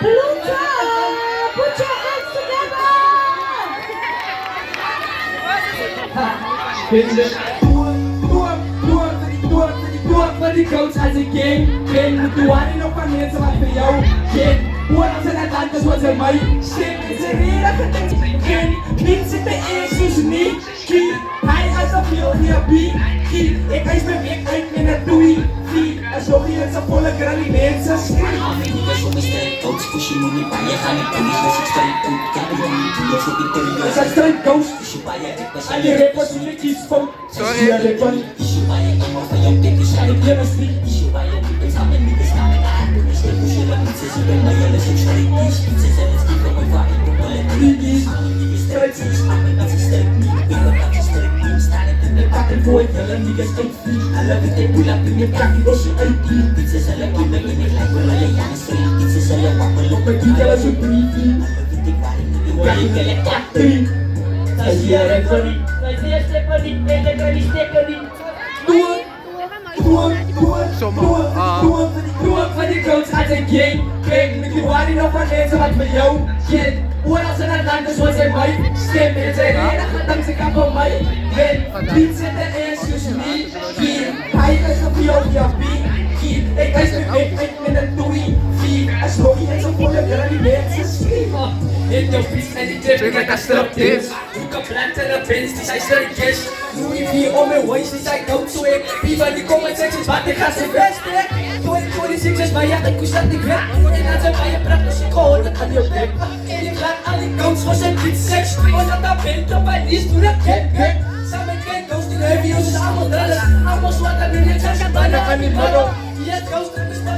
Palooza! Put your hands together! Maar die coach als ik ging moet de waarde nog van mensen wat voor jou ging. Hoe als een Atlantis was er mij. Stem is er reden ging. Niet zitten eerst dus niet. Kie, hij als een veel hier bij. Kie, ik eis mijn weg uit met een doei. Kie, als nog hier is een volle granny mensen. Coach, push je money, pa je gaat niet anders, dat is het straight coach. Kijk je niet, dat is ook niet terug. Dat is een straight coach. Push je pa je, ik was En die rappers die ik kies van. Sorry. Push je pa je, ik mag van jou pikken, schijn ik je mis niet. Push je pa je, ik ben samen met de staan met haar. Dus ik push je dat niet, ze zien bij mij, alles is straight kies. Ze zijn het niet van mijn vader, ik ben het niet kies. Ik ben sterk, ze is aan me, dat is sterk niet. Ik ben dat is sterk niet, staan ik in de pakken voor het hele niet, dat is echt niet. I love it, ik pull up in je kaki, dus je uit niet. Dit is zelf, ik ben in het lijf, maar alle jaren straight. Dit is zelf, wat me loopt. Maar die tellen zo'n briefie. Kijk ik in de kaki. Dat is hier even niet. Doe van die coach als een game. Kijk, met die waarde nog van mensen wat voor jou ging. Hoe als een Atlantis was er mij. Stem is er reden, dan ze kan van mij. Niet zitten eerst dus niet. Hier, hij is op jou via B. Hier, ik is mijn weg uit met een doei. Hier, als nog hier zo volle granny mensen schreeuwen. In de fiets en die trip met een strapdins. Hoe kan planten en pins, die zijn sterkjes. Louis V om mijn waist, die zijn dood zo ik. Wie van die comment sections, wat ik ga ze best hè. Doe ik voor die sixers, maar ja, ik koest dat niet weg. En dan zijn wij je praat, dus ik hoor dat aan je bek. En ik laat al die coach voor zijn beat seks. Want dat daar bent op mijn liefst, doe dat gek. Samen met geen coach, die heavy is allemaal drallen. Allemaal zwart en nu niet zeggen, bijna aan die mannen. Die het coach,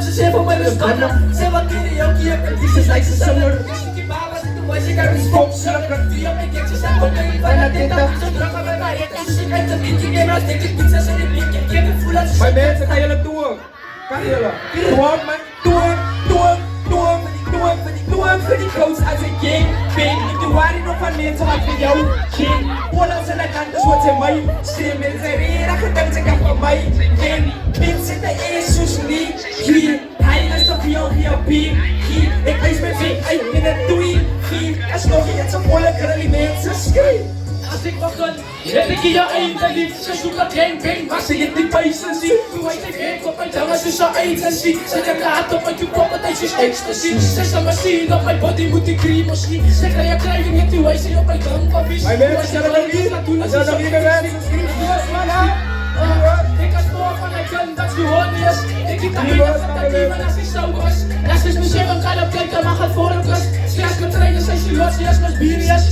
ze zijn voor mij bespannen. Ze wat karaoke, je hebt die is like ze zanger. Mas ik heb een spop, zullen we die op mijn kekjes en op mijn van het dit dat zo druk aan mijn rijden. Dus ik heb de meeting, ik heb denk ik pizza's en ik blik, ik heb een voel als... Maar mensen, kan jullie doen? Kan jullie? Voor die coach als een game. Ben ik de waarde nog van mensen wat voor jou ging. Hoe als een Atlantis wat ze mij. Stem is er reden, gedacht ik heb van mij. Ben, dit zit er eerst dus niet. Hier, hij is op jou via B. Hier, ik wees mijn weg uit met een doei. Hier, er is nog iets op volle granny mensen schreeuwen. Als ik begon, heb ik hier een de liefde zoek dat geen been, maar ze het niet bij ze zien. Toen hij zich heen op mijn jongens is zo eens en zie. Ze hebben laat op mijn toepop, dat is dus ecstasy. Ze zijn maar zien op mijn body moet ik cream misschien. Zeg dat je krijgt niet, toen hij zich op mijn drank van vies. Maar mensen, zijn er nog hier? Zijn er nog hier bij mensen? Schrijf je man aan. Ik had voor van mijn gun dat je hoorde is. Ik liep daar niet van dat die man als ik zo was. Dat is misschien een kan op kijken, maar gaat voor een kast. Scherp met trainen zijn ze los, yes, maar bierias.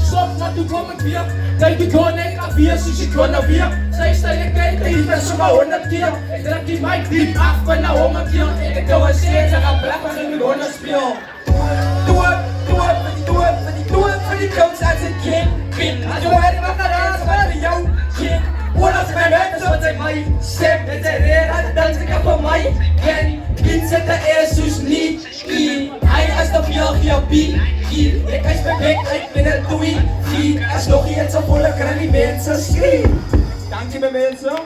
Stop, maar toen kom ik weer. Kijk, ik hoor nee, ik heb vier, dus ik hoor naar vier. Zij staan ik kijk, ik ben zomaar 100 keer. Ik trek die mic diep af van nou 100 keer. Ik doe een steeds, ik ga blaffen en ik hoor naar speel. Voor die coach als een game. Ben, als je waarde mag gaan aan, wat voor jou ging. Hoe als mijn mensen wat zijn mij. Stem is er reden, dan ze kan van mij. Ben, dit zit er eerst dus niet. Hier, hij is op jou via B. Hier, ik is mijn weg uit met een doei. Hier, er is nog iets op volle granny mensen schreeuwen. Dank je mensen.